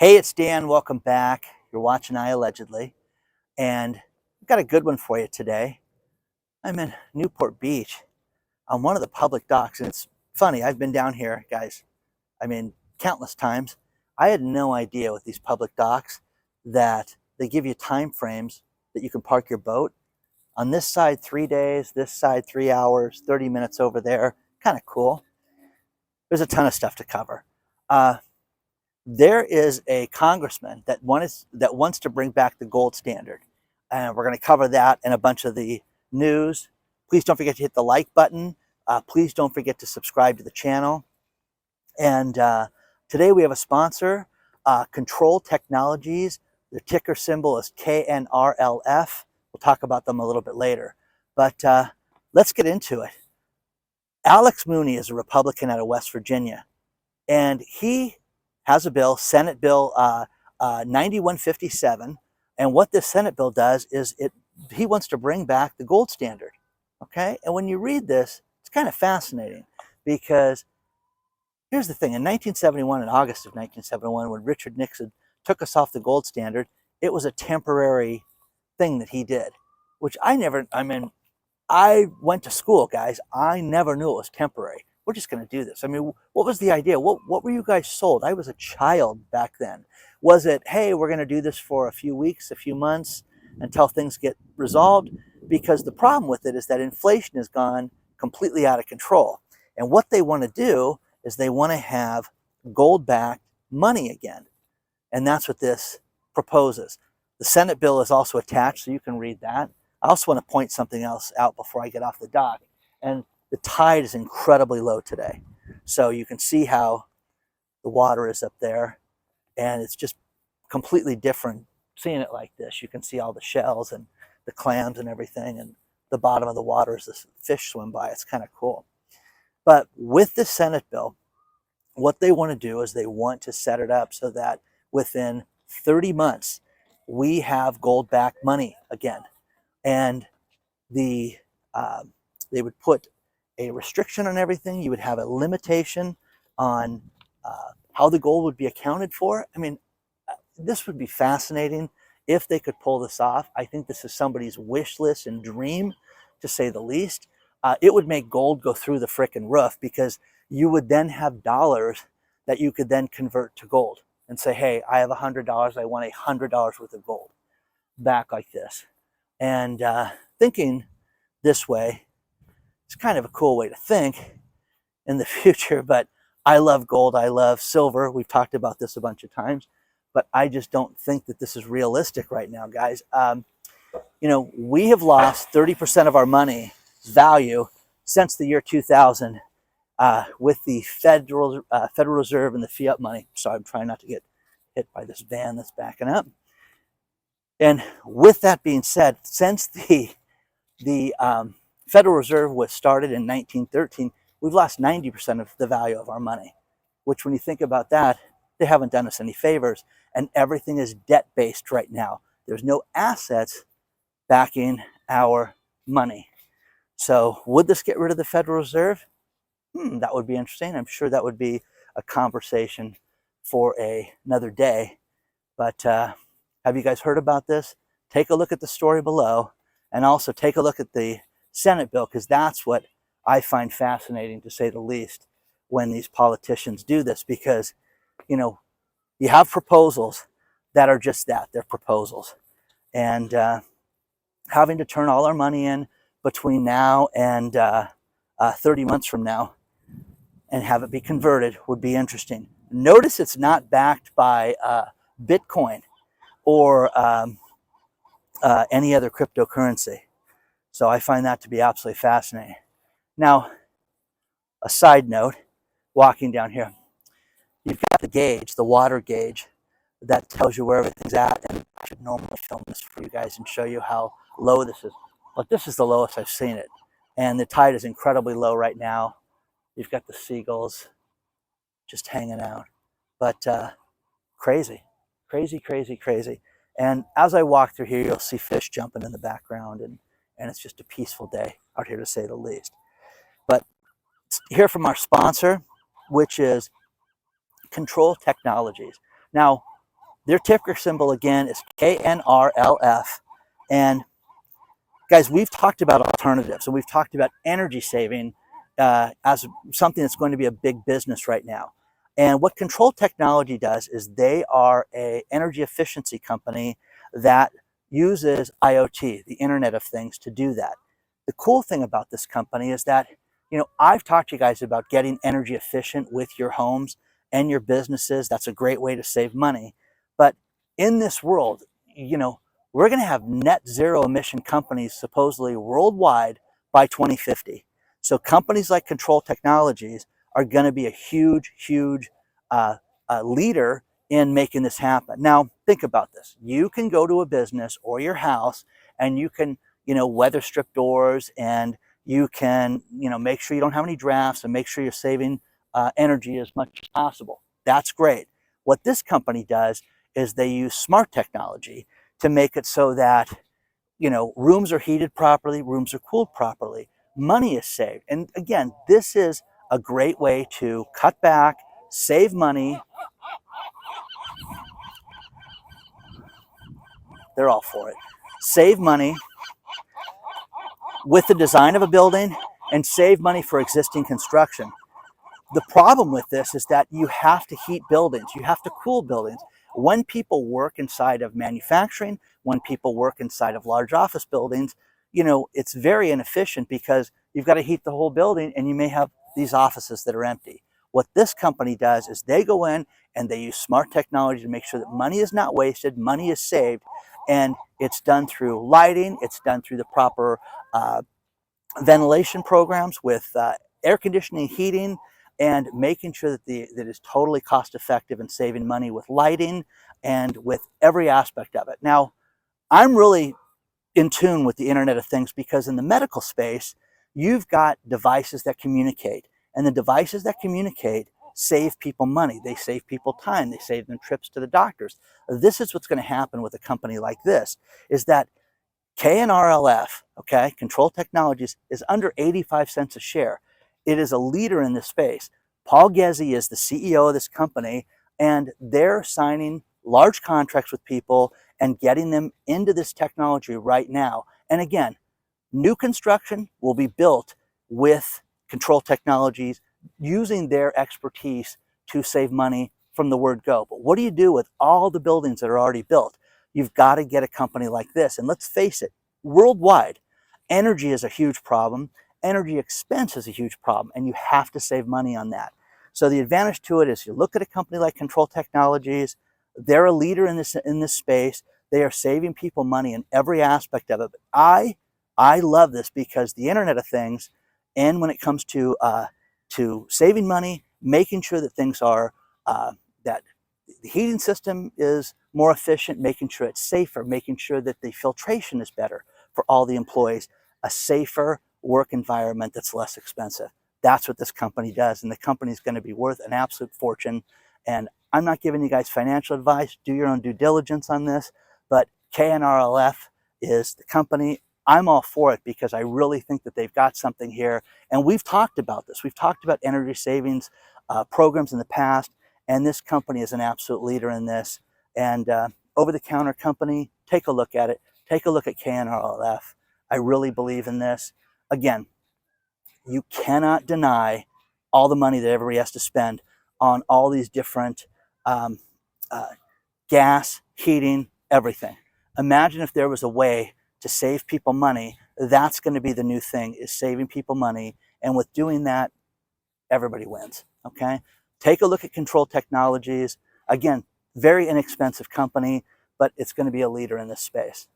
Hey, it's Dan. Welcome back. You're watching iAllegedly, and I've got a good one for you today. I'm in Newport Beach on one of the public docks, and it's funny. I've been down here, guys, countless times. I had no idea with these public docks that they give you time frames that you can park your boat. On this side, 3 days, this side, 3 hours, 30 minutes over there. Kind of cool. There's a ton of stuff to cover. There is a congressman that wants to bring back the gold standard. And we're going to cover that and a bunch of the news. Please don't forget to hit the like button. Please don't forget to subscribe to the channel. And today we have a sponsor, Control Technologies. The ticker symbol is KNRLF. We'll talk about them a little bit later. But let's get into it. Alex Mooney is a Republican out of West Virginia. And he has a bill, Senate Bill 9157, and what this Senate bill does is he wants to bring back the gold standard, okay? And when you read this, it's kind of fascinating because here's the thing. In 1971, in August of 1971, when Richard Nixon took us off the gold standard, it was a temporary thing that he did, which I went to school, guys. I never knew it was temporary. We're just going to do this. I mean, what was the idea? What were you guys sold? I was a child back then. Was it, hey, we're going to do this for a few weeks, a few months until things get resolved? Because the problem with it is that inflation has gone completely out of control. And what they want to do is they want to have gold-backed money again. And that's what this proposes. The Senate bill is also attached, so you can read that. I also want to point something else out before I get off the dock. And the tide is incredibly low today. So you can see how the water is up there, and it's just completely different seeing it like this. You can see all the shells and the clams and everything, and the bottom of the water as the fish swim by. It's kind of cool. But with the Senate bill, what they want to do is they want to set it up so that within 30 months, we have gold-backed money again. And they would put a restriction on everything. You would have a limitation on how the gold would be accounted for. I mean, this would be fascinating if they could pull this off. I think this is somebody's wish list and dream, to say the least. It would make gold go through the frickin' roof, because you would then have dollars that you could then convert to gold and say, hey, I have $100. I want $100 worth of gold back like this. And thinking this way, it's kind of a cool way to think in the future, but I love gold. I love silver. We've talked about this a bunch of times, but I just don't think that this is realistic right now, guys. You know, we have lost 30% of our money value since the year 2000 with the Federal Reserve and the fiat money. So I'm trying not to get hit by this van that's backing up. And with that being said, since the Federal Reserve was started in 1913, we've lost 90% of the value of our money, which when you think about that, they haven't done us any favors, and everything is debt-based right now. There's no assets backing our money. So would this get rid of the Federal Reserve? That would be interesting. I'm sure that would be a conversation for another day. But have you guys heard about this? Take a look at the story below, and also take a look at the Senate bill, because that's what I find fascinating, to say the least, when these politicians do this. Because, you know, you have proposals that are just that. They're proposals. And having to turn all our money in between now and 30 months from now and have it be converted would be interesting. Notice it's not backed by Bitcoin or any other cryptocurrency. So I find that to be absolutely fascinating. Now, a side note, walking down here, you've got the gauge, the water gauge, that tells you where everything's at. And I should normally film this for you guys and show you how low this is. But this is the lowest I've seen it. And the tide is incredibly low right now. You've got the seagulls just hanging out. But crazy, crazy, crazy, crazy. And as I walk through here, you'll see fish jumping in the background, and it's just a peaceful day out here, to say the least. But hear from our sponsor, which is Control Technologies. Now, Their ticker symbol again is KNRLF. And guys, we've talked about alternatives and we've talked about energy saving as something that's going to be a big business right now. And what Control Technology does is they are a energy efficiency company that uses IoT, the Internet of Things, to do that. The cool thing about this company is that, I've talked to you guys about getting energy efficient with your homes and your businesses. That's a great way to save money. But in this world, we're going to have net zero emission companies supposedly worldwide by 2050. So companies like Control Technologies are going to be a huge leader in making this happen. Now, think about this. You can go to a business or your house and you can, weather strip doors, and you can, make sure you don't have any drafts and make sure you're saving energy as much as possible. That's great. What this company does is they use smart technology to make it so that, rooms are heated properly, rooms are cooled properly, money is saved. And again, this is a great way to cut back, save money. They're all for it. Save money with the design of a building and save money for existing construction. The problem with this is that you have to heat buildings, you have to cool buildings. When people work inside of manufacturing, when people work inside of large office buildings, it's very inefficient because you've got to heat the whole building and you may have these offices that are empty. What this company does is they go in and they use smart technology to make sure that money is not wasted, money is saved, and it's done through lighting, it's done through the proper ventilation programs with air conditioning, heating, and making sure that that is totally cost effective and saving money with lighting and with every aspect of it. Now, I'm really in tune with the Internet of Things because in the medical space, you've got devices that communicate, and the devices that communicate save people money. They save people time. They save them trips to the doctors. This is what's going to happen with a company like this, is that KNRLF, okay, Control Technologies, is under 85 cents a share. It is a leader in this space. Paul Ghezzi is the CEO of this company, and they're signing large contracts with people and getting them into this technology right now. And again, new construction will be built with Control Technologies using their expertise to save money from the word go. But what do you do with all the buildings that are already built? You've got to get a company like this. And let's face it, worldwide, energy is a huge problem. Energy expense is a huge problem, and you have to save money on that. So the advantage to it is you look at a company like Control Technologies, they're a leader in this space. They are saving people money in every aspect of it. But I love this because the Internet of Things, and when it comes to saving money, making sure that things are that the heating system is more efficient, making sure it's safer, making sure that the filtration is better for all the employees, a safer work environment that's less expensive. That's what this company does, and the company is going to be worth an absolute fortune. And I'm not giving you guys financial advice. Do your own due diligence on this, but KNRLF is the company. I'm all for it because I really think that they've got something here. And we've talked about this. We've talked about energy savings programs in the past, and this company is an absolute leader in this. And over-the-counter company, take a look at it. Take a look at KNRLF. I really believe in this. Again, you cannot deny all the money that everybody has to spend on all these different gas, heating, everything. Imagine if there was a way to save people money. That's going to be the new thing, is saving people money. And with doing that, everybody wins, okay? Take a look at Control Technologies. Again, very inexpensive company, but it's going to be a leader in this space.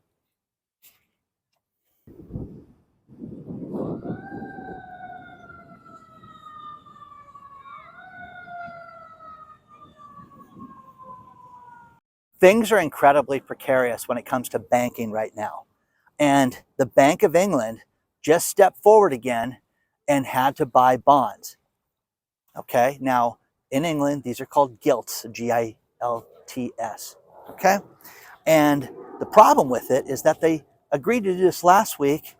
Things are incredibly precarious when it comes to banking right now. And the Bank of England just stepped forward again and had to buy bonds. Okay, now in England, these are called gilts, G-I-L-T-S. Okay, and the problem with it is that they agreed to do this last week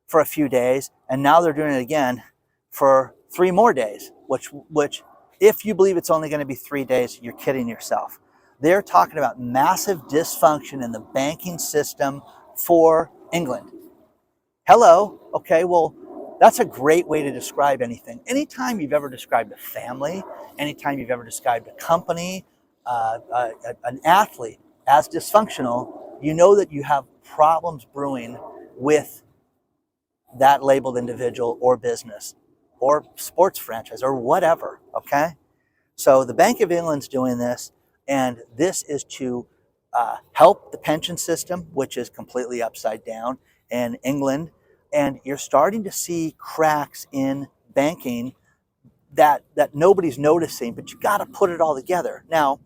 for a few days, and now they're doing it again for 3 more days, which if you believe it's only going to be 3 days, you're kidding yourself. They're talking about massive dysfunction in the banking system for England. Hello. Okay, well, that's a great way to describe anything. Anytime you've ever described a family, anytime you've ever described a company, an athlete as dysfunctional, you know that you have problems brewing with that labeled individual or business or sports franchise or whatever. Okay. So the Bank of England's doing this, and this is to help the pension system, which is completely upside down in England. And you're starting to see cracks in banking that nobody's noticing, but you got to put it all together. Now,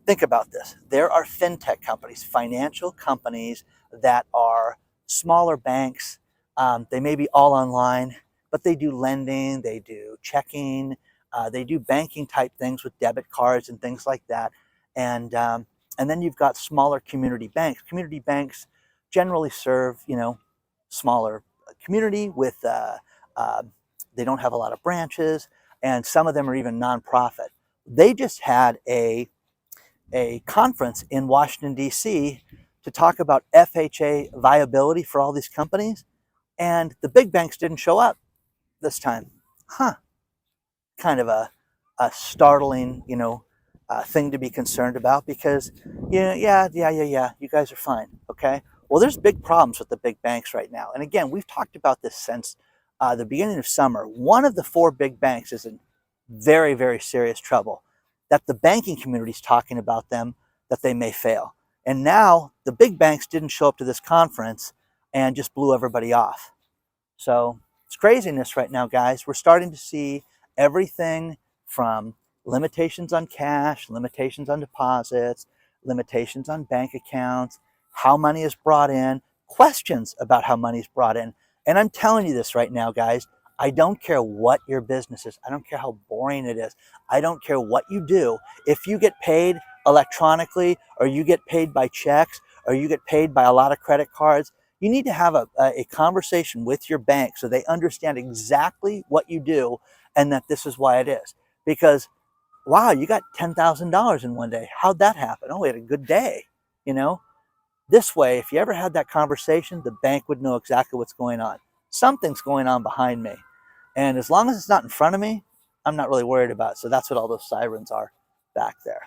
think about this. There are fintech companies, financial companies that are smaller banks. They may be all online, but they do lending, they do checking, they do banking type things with debit cards and things like that. And then you've got smaller community banks. Community banks generally serve, smaller community with, they don't have a lot of branches, and some of them are even nonprofit. They just had a conference in Washington, D.C. to talk about FHA viability for all these companies, and the big banks didn't show up this time. Kind of a startling, thing to be concerned about, because, yeah, you guys are fine, okay? Well, there's big problems with the big banks right now. And again, we've talked about this since the beginning of summer. One of the four big banks is in very, very serious trouble, that the banking community is talking about them, that they may fail. And now the big banks didn't show up to this conference and just blew everybody off. So it's craziness right now, guys. We're starting to see everything from limitations on cash, limitations on deposits, limitations on bank accounts, how money is brought in, questions about how money is brought in. And I'm telling you this right now, guys. I don't care what your business is. I don't care how boring it is. I don't care what you do. If you get paid electronically, or you get paid by checks, or you get paid by a lot of credit cards, you need to have a conversation with your bank so they understand exactly what you do and that this is why it is. Because, wow, you got $10,000 in one day. How'd that happen? Oh, we had a good day, This way, if you ever had that conversation, the bank would know exactly what's going on. Something's going on behind me. And as long as it's not in front of me, I'm not really worried about it. So that's what all those sirens are back there.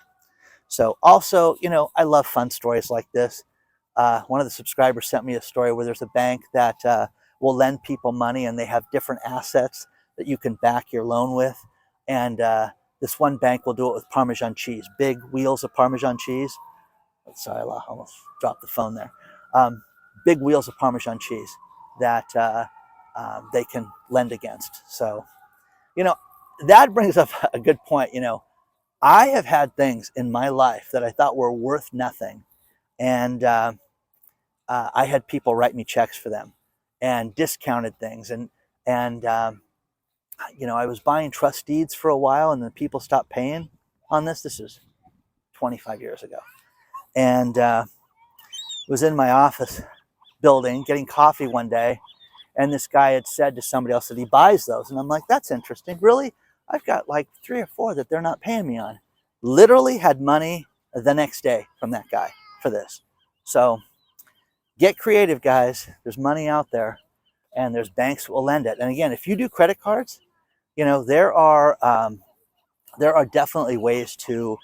So also, I love fun stories like this. One of the subscribers sent me a story where there's a bank that will lend people money, and they have different assets that you can back your loan with. And this one bank will do it with Parmesan cheese, big wheels of Parmesan cheese. Sorry, I almost dropped the phone there. Big wheels of Parmesan cheese that they can lend against. So, that brings up a good point. I have had things in my life that I thought were worth nothing. And I had people write me checks for them and discounted things. And I was buying trust deeds for a while, and then people stopped paying on this. This is 25 years ago. And was in my office building getting coffee one day, and this guy had said to somebody else that he buys those. And I'm like, that's interesting. Really? I've got like 3 or 4 that they're not paying me on. Literally had money the next day from that guy for this. So get creative, guys. There's money out there, and there's banks that will lend it. And again, if you do credit cards, there are definitely ways to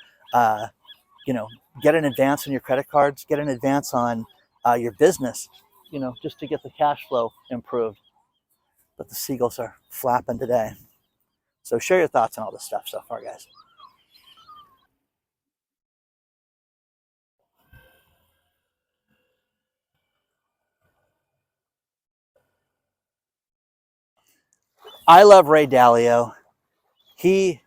get an advance on your credit cards, get an advance on your business, just to get the cash flow improved. But the seagulls are flapping today. So share your thoughts on all this stuff so far, guys. I love Ray Dalio. He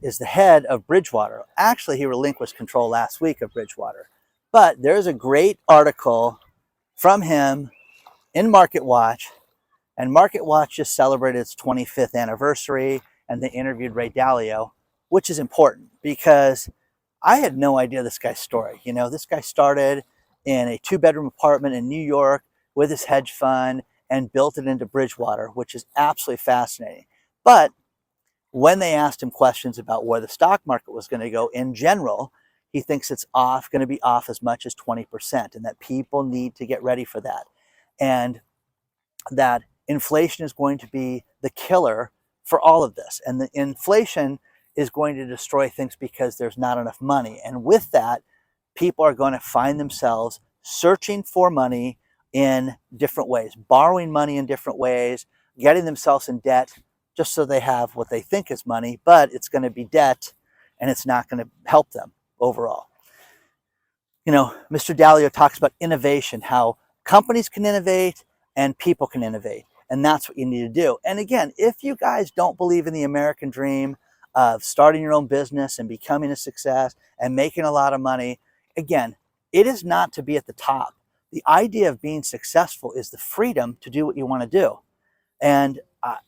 is the head of Bridgewater. Actually, he relinquished control last week of Bridgewater. But there's a great article from him in Market Watch, and Market Watch just celebrated its 25th anniversary, and they interviewed Ray Dalio, which is important because I had no idea this guy's story. This guy started in a 2-bedroom apartment in New York with his hedge fund and built it into Bridgewater, which is absolutely fascinating. But when they asked him questions about where the stock market was going to go in general, he thinks it's going to be off as much as 20%, and that people need to get ready for that. And that inflation is going to be the killer for all of this. And the inflation is going to destroy things because there's not enough money. And with that, people are going to find themselves searching for money in different ways, borrowing money in different ways, getting themselves in debt just so they have what they think is money, but it's going to be debt and it's not going to help them overall. You know, Mr. Dalio talks about innovation, how companies can innovate and people can innovate. And that's what you need to do. And again, if you guys don't believe in the American dream of starting your own business and becoming a success and making a lot of money, again, it is not to be at the top. The idea of being successful is the freedom to do what you want to do. And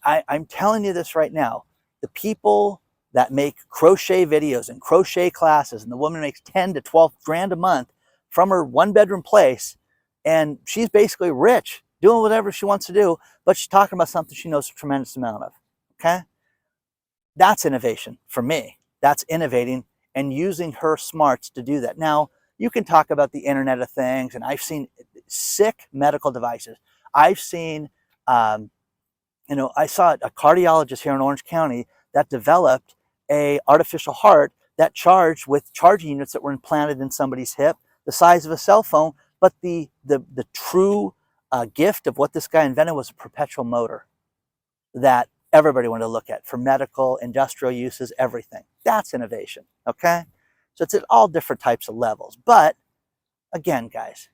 I'm telling you this right now, the people that make crochet videos and crochet classes, and the woman makes 10 to 12 grand a month from her one-bedroom place, and she's basically rich, doing whatever she wants to do, but she's talking about something she knows a tremendous amount of, okay? That's innovation for me. That's innovating and using her smarts to do that. Now, you can talk about the Internet of Things, and I've seen sick medical devices. I've seen, you know, I saw a cardiologist here in Orange County that developed a artificial heart that charged with charging units that were implanted in somebody's hip, the size of a cell phone. But the true gift of what this guy invented was a perpetual motor that everybody wanted to look at for medical, industrial uses, everything. That's innovation, okay? So it's at all different types of levels. But again, guys,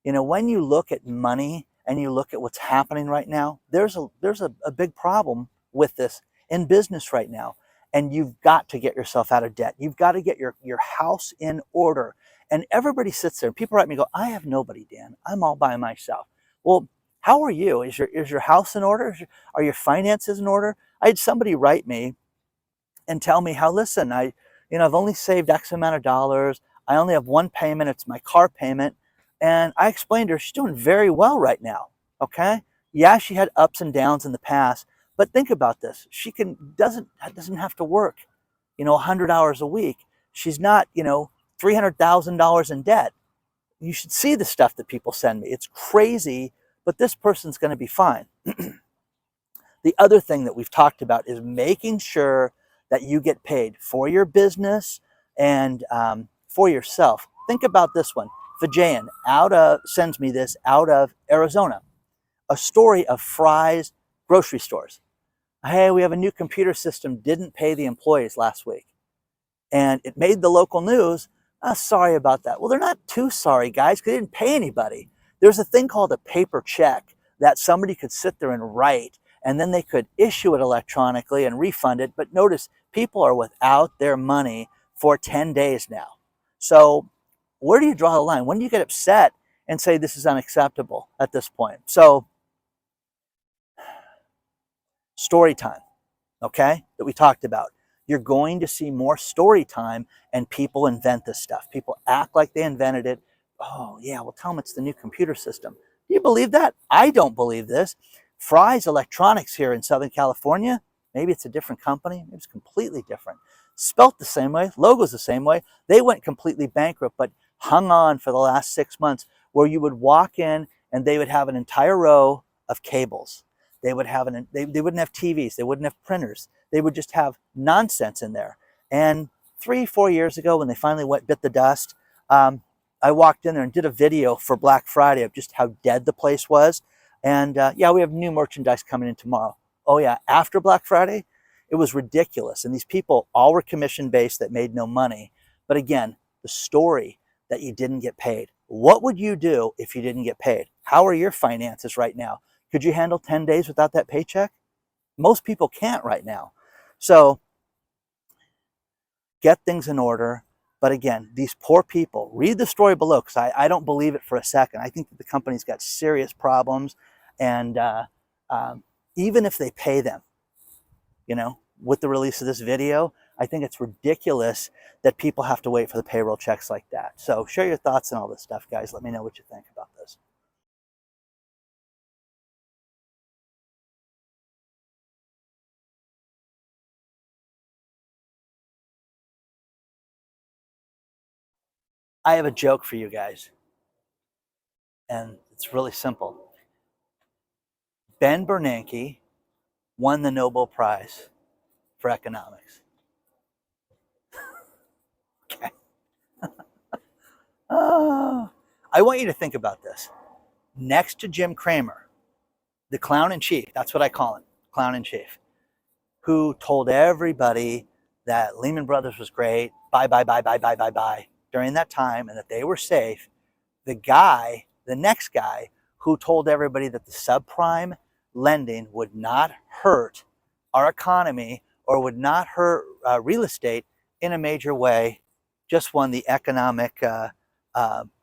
you know, when you look at money and you look at what's happening right now, there's a big problem with this in business right now. And you've got to get yourself out of debt. You've got to get your house in order. And everybody sits there. People write me and go, I have nobody, Dan. I'm all by myself. Well, how are you? Is your house in order? Are your finances in order? I had somebody write me and tell me how, listen, I've only saved X amount of dollars. I only have one payment. It's my car payment. And I explained to her, she's doing very well right now. Okay. Yeah, she had ups and downs in the past, but think about this. She doesn't have to work, 100 hours a week. She's not, $300,000 in debt. You should see the stuff that people send me. It's crazy, but this person's going to be fine. The other thing that we've talked about is making sure that you get paid for your business and for yourself. Think about this one. Vajayan sends me this out of Arizona, a story of Fry's grocery stores. Hey, we have a new computer system, didn't pay the employees last week. And it made the local news. Sorry about that. Well, they're not too sorry, guys, because they didn't pay anybody. There's a thing called a paper check that somebody could sit there and write, and then they could issue it electronically and refund it. But notice, people are without their money for 10 days now. So where do you draw the line? When do you get upset and say this is unacceptable at this point? So story time, okay, that we talked about. You're going to see more story time, and people invent this stuff. People act like they invented it. Oh, yeah, well, tell them it's the new computer system. Do you believe that? I don't believe this. Fry's Electronics here in Southern California, maybe it's a different company. Maybe it's completely different. Spelt the same way, logos the same way. They went completely bankrupt, but hung on for the last 6 months, where you would walk in and they would have an entire row of cables. They would have they wouldn't have TVs. They wouldn't have printers. They would just have nonsense in there. And 3-4 years ago, when they finally bit the dust, I walked in there and did a video for Black Friday of just how dead the place was. And yeah, we have new merchandise coming in tomorrow. Oh yeah, after Black Friday, it was ridiculous. And these people all were commission-based that made no money. But again, the story that you didn't get paid. What would you do if you didn't get paid? How are your finances right now? Could you handle 10 days without that paycheck? Most people can't right now. So get things in order. But again, these poor people, read the story below, because I don't believe it for a second. I think that the company's got serious problems. And even if they pay them, with the release of this video, I think it's ridiculous that people have to wait for the payroll checks like that. So share your thoughts on all this stuff, guys. Let me know what you think about this. I have a joke for you guys, and it's really simple. Ben Bernanke won the Nobel Prize for economics. Okay. I want you to think about this. Next to Jim Cramer, the clown in chief, that's what I call him, clown in chief, who told everybody that Lehman Brothers was great, buy, buy, buy, buy, buy, buy, buy, during that time, and that they were safe. The next guy who told everybody that the subprime lending would not hurt our economy or would not hurt real estate in a major way, just won the economic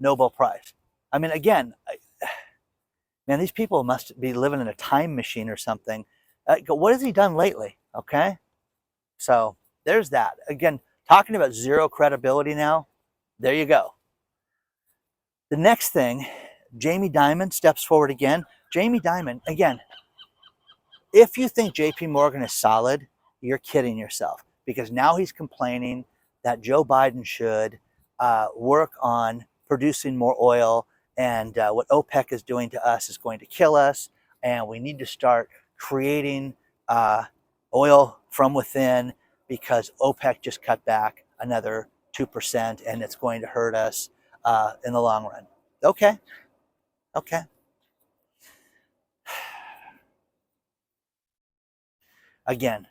Nobel Prize. I mean, again, man, these people must be living in a time machine or something. What has he done lately? Okay. So there's that. Again, talking about zero credibility now, there you go. The next thing, Jamie Dimon steps forward again. Jamie Dimon, again, if you think JP Morgan is solid, you're kidding yourself, because now he's complaining that Joe Biden should work on producing more oil, and what OPEC is doing to us is going to kill us, and we need to start creating oil from within because OPEC just cut back another 2% and it's going to hurt us in the long run. Okay. Again,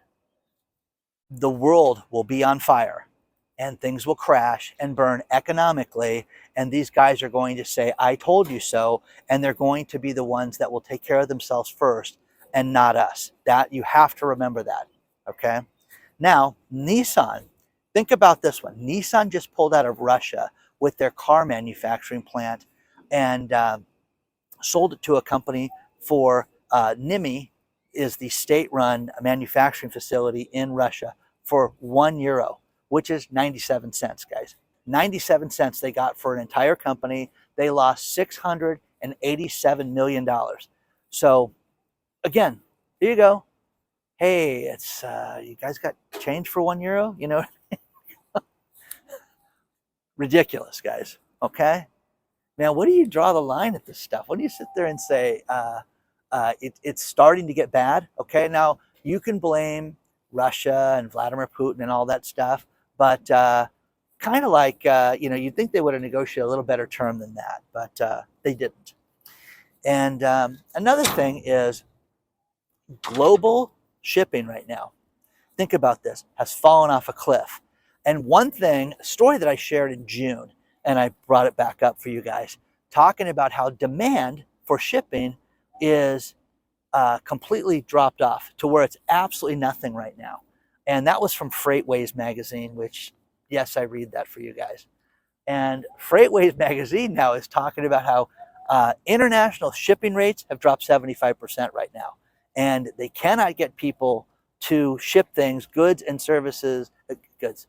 the world will be on fire and things will crash and burn economically, and these guys are going to say, I told you so, and they're going to be the ones that will take care of themselves first and not us. That, you have to remember that, okay? Now, Nissan, think about this one. Nissan just pulled out of Russia with their car manufacturing plant and sold it to a company for Nimi, is the state-run manufacturing facility in Russia, for €1, which is 97 cents, guys. 97 cents they got for an entire company. They lost $687 million. So again, here you go. Hey, it's you guys got change for €1? You know, ridiculous, guys. Okay. Now, what do you draw the line at this stuff? When do you sit there and say it's starting to get bad? Okay, now you can blame Russia and Vladimir Putin and all that stuff, but kind of like, you'd think they would have negotiated a little better term than that, but they didn't. And another thing is global shipping right now. Think about this, has fallen off a cliff. And one thing, a story that I shared in June, and I brought it back up for you guys, talking about how demand for shipping is completely dropped off to where it's absolutely nothing right now. And that was from Freightways magazine, which, yes, I read that for you guys. And Freightways magazine now is talking about how international shipping rates have dropped 75% right now. And they cannot get people to ship things, goods and services, goods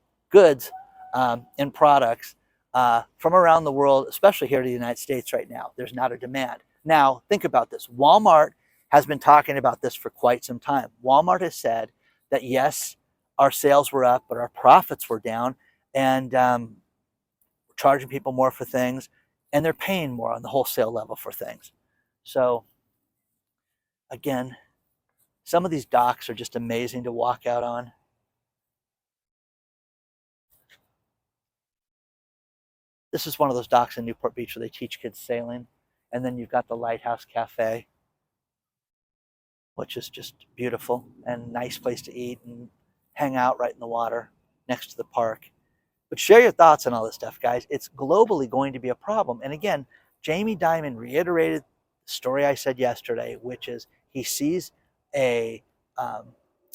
and products from around the world, especially here in the United States right now. There's not a demand. Now, think about this. Walmart has been talking about this for quite some time. Walmart has said that, yes, our sales were up, but our profits were down, and we're charging people more for things, and they're paying more on the wholesale level for things. So, again, some of these docks are just amazing to walk out on. This is one of those docks in Newport Beach where they teach kids sailing. And then you've got the Lighthouse Cafe, which is just beautiful and a nice place to eat and hang out right in the water next to the park. But share your thoughts on all this stuff, guys. It's globally going to be a problem. And again, Jamie Dimon reiterated the story I said yesterday, which is he sees a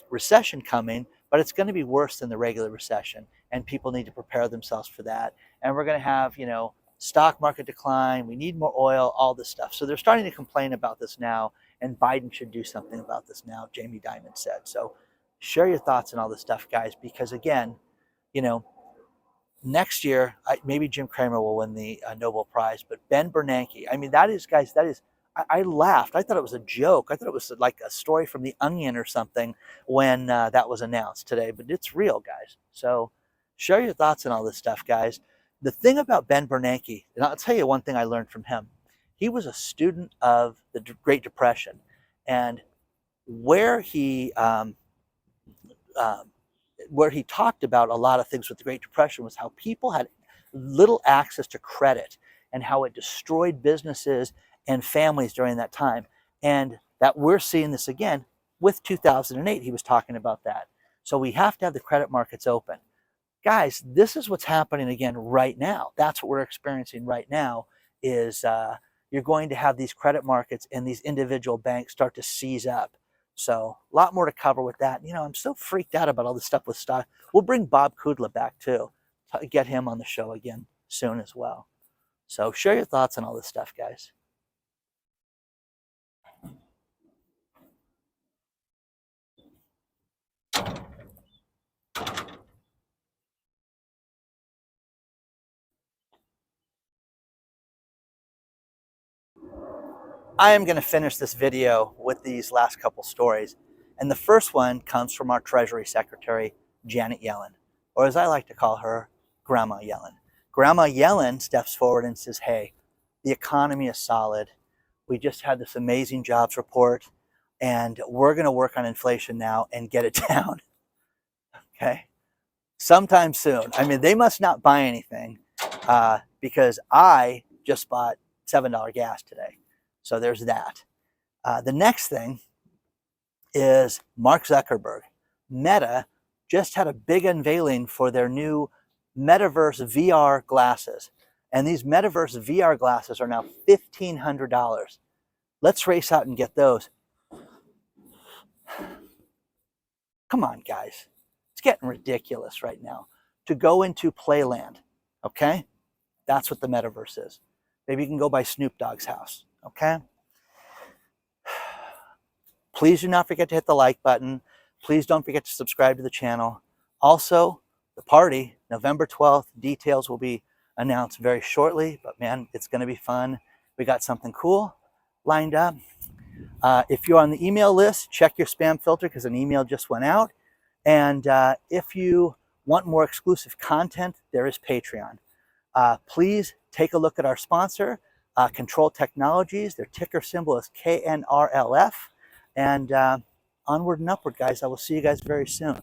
recession coming, but it's going to be worse than the regular recession. And people need to prepare themselves for that. And we're going to have, stock market decline. We need more oil, all this stuff. So they're starting to complain about this now. And Biden should do something about this now, Jamie Dimon said. So share your thoughts on all this stuff, guys, because again, next year, maybe Jim Cramer will win the Nobel Prize, but Ben Bernanke, I mean, that is, guys, I laughed. I thought it was a joke. I thought it was like a story from The Onion or something when that was announced today, but it's real, guys. So share your thoughts on all this stuff, guys. The thing about Ben Bernanke, and I'll tell you one thing I learned from him. He was a student of the Great Depression, and where he um, where he talked about a lot of things with the Great Depression was how people had little access to credit and how it destroyed businesses and families during that time. And that we're seeing this again with 2008. He was talking about that. So we have to have the credit markets open. Guys, this is what's happening again right now. That's what we're experiencing right now is you're going to have these credit markets and these individual banks start to seize up. So a lot more to cover with that. You know, I'm so freaked out about all this stuff with stock. We'll bring Bob Kudla back too, get him on the show again soon as well. So share your thoughts on all this stuff, guys. I am going to finish this video with these last couple stories. And the first one comes from our Treasury Secretary, Janet Yellen, or as I like to call her, Grandma Yellen. Grandma Yellen steps forward and says, hey, the economy is solid. We just had this amazing jobs report, and we're going to work on inflation now and get it down. Okay? Sometime soon. I mean, they must not buy anything because I just bought $7 gas today. So there's that. The next thing is Mark Zuckerberg. Meta just had a big unveiling for their new Metaverse VR glasses. And these Metaverse VR glasses are now $1,500. Let's race out and get those. Come on, guys. It's getting ridiculous right now. To go into Playland, okay? That's what the Metaverse is. Maybe you can go by Snoop Dogg's house, okay? Please do not forget to hit the like button. Please don't forget to subscribe to the channel. Also, the party, November 12th, details will be announced very shortly, but man, it's going to be fun. We got something cool lined up. If you're on the email list, check your spam filter because an email just went out. And if you want more exclusive content, there is Patreon. Please take a look at our sponsor, Control Technologies. Their ticker symbol is KNRLF. And onward and upward, guys. I will see you guys very soon.